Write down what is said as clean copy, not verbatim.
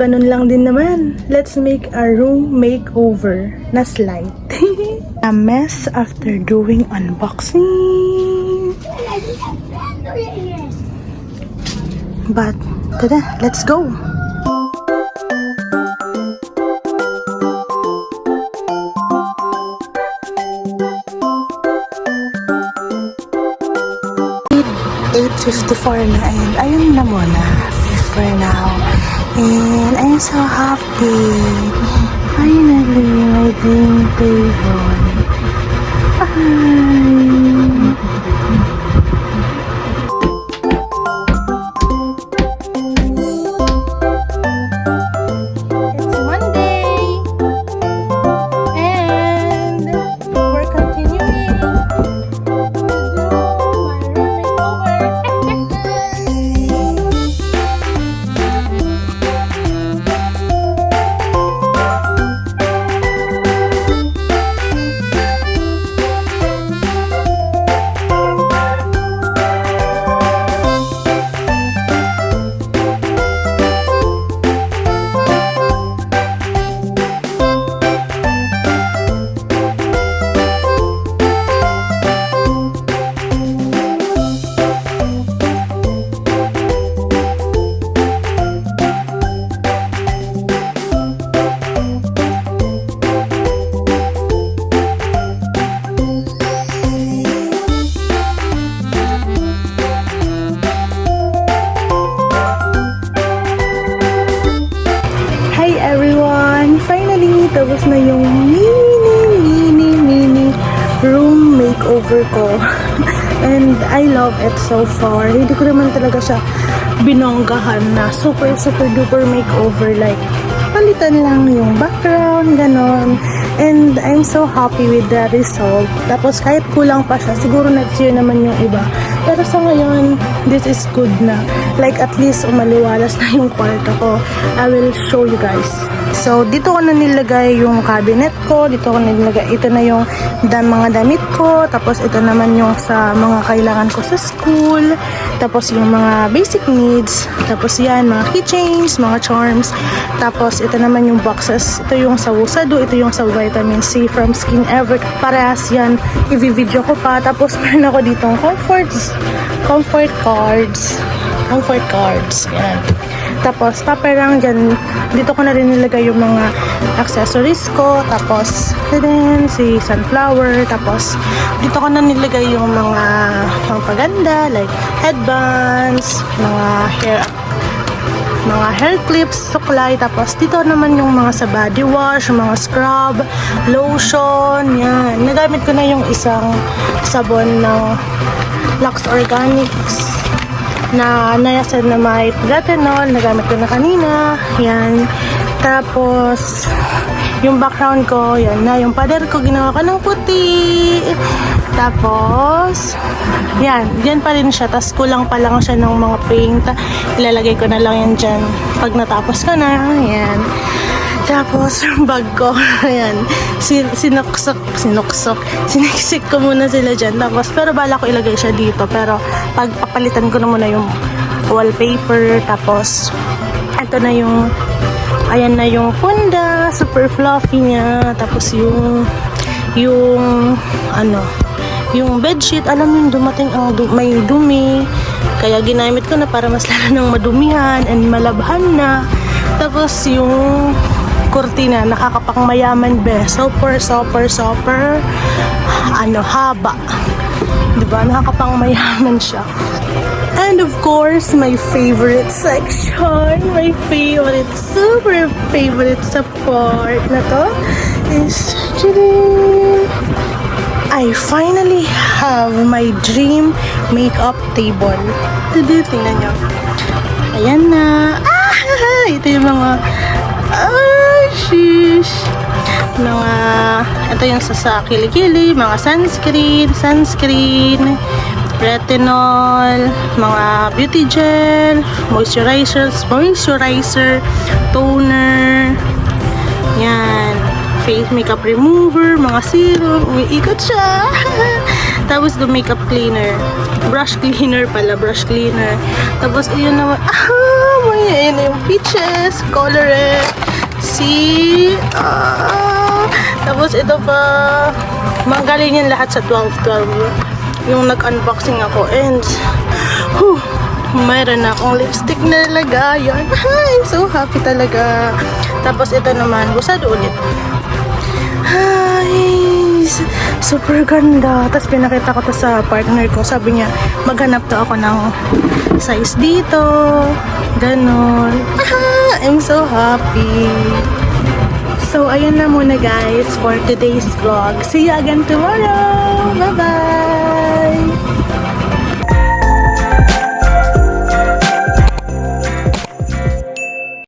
ganun lang din naman. Let's make a room makeover na slide. A mess after doing unboxing. But, tada, let's go! $8.54 na and ayun na muna for now. And I'm so happy. Finally, my dream table. It's Monday. And we're continuing to do my room makeover. Hi everyone! Finally, tapos na yung mini room makeover ko. And I love it so far. Hindi ko naman talaga siya binonggahan na super duper makeover. Like, palitan lang yung background, ganon. And I'm so happy with the result. Tapos kahit kulang pa siya, siguro next year naman yung iba. Pero sa ngayon, this is good na. Like at least umaliwalas na yung kwarto ko. I will show you guys. So dito ko na nilagay yung cabinet ko. Dito ko na nilagay. Ito na yung mga damit ko. Tapos ito naman yung sa mga kailangan ko sa school. Tapos yung mga basic needs. Tapos yan, mga keychains, mga charms. Tapos ito naman yung boxes. Ito yung sa Wusadu. Ito yung sa vitamin C from Skin Ever. Parehas yan. I-video ko pa. Tapos meron ako ditong comfort cards. Yan. Tapos, paperang dyan, dito ko na rin nilagay yung mga accessories ko. Tapos, din si sunflower. Tapos, dito ko na nilagay yung mga paganda, like headbands, mga hair clips, suklay. Tapos, dito naman yung mga sa body wash, mga scrub, lotion, yan. Nagamit ko na yung isang sabon ng Lux Organics na niacinamide retinol, nagamit ko na kanina. Yan. Tapos, yung background ko, yan na. Yung pader ko, ginawa ko ng puti. Tapos, yan. Diyan pa rin siya. Tapos, kulang pa lang siya ng mga paint. Ilalagay ko na lang yan dyan. Pag natapos ko na, yan. Tapos, yung bag ko, ayan, siniksik ko muna sila dyan. Tapos, pero bala ko ilagay siya dito. Pero, pagpapalitan ko na muna yung wallpaper. Tapos, ito na yung, ayan na yung punda, super fluffy niya. Tapos, yung bedsheet, alam mo yung dumating ang may dumi. Kaya, ginamit ko na para mas lalo ng madumihan and malabhan na. Tapos, yung kurtina, nakakapang mayaman be. Super haba. Diba? Nakakapang mayaman siya. And of course, my favorite section, my super favorite sa part na to is I finally have my dream makeup table. Tingnan nyo. Ayan na. Ito yung mga ito yung sa kilikili, mga sunscreen, retinol, mga beauty gel, moisturizer, toner, yan, face makeup remover, mga serum, umiikot siya. Tapos the makeup cleaner, brush cleaner. Tapos yun naman, my Ayan na yung peaches, colorette. See? Tapos ito pa, magaling yan lahat sa 12-12. Yung nag-unboxing ako. And, mayroon na akong lipstick na lagayan. I'm so happy talaga. Tapos ito naman, busado ulit. Ay, super ganda. Tapos pinakita ko to sa partner ko. Sabi niya, maghanap to ako ng size dito. Ganon. I'm so happy. So, ayun na muna guys for today's vlog. See you again tomorrow. Bye-bye!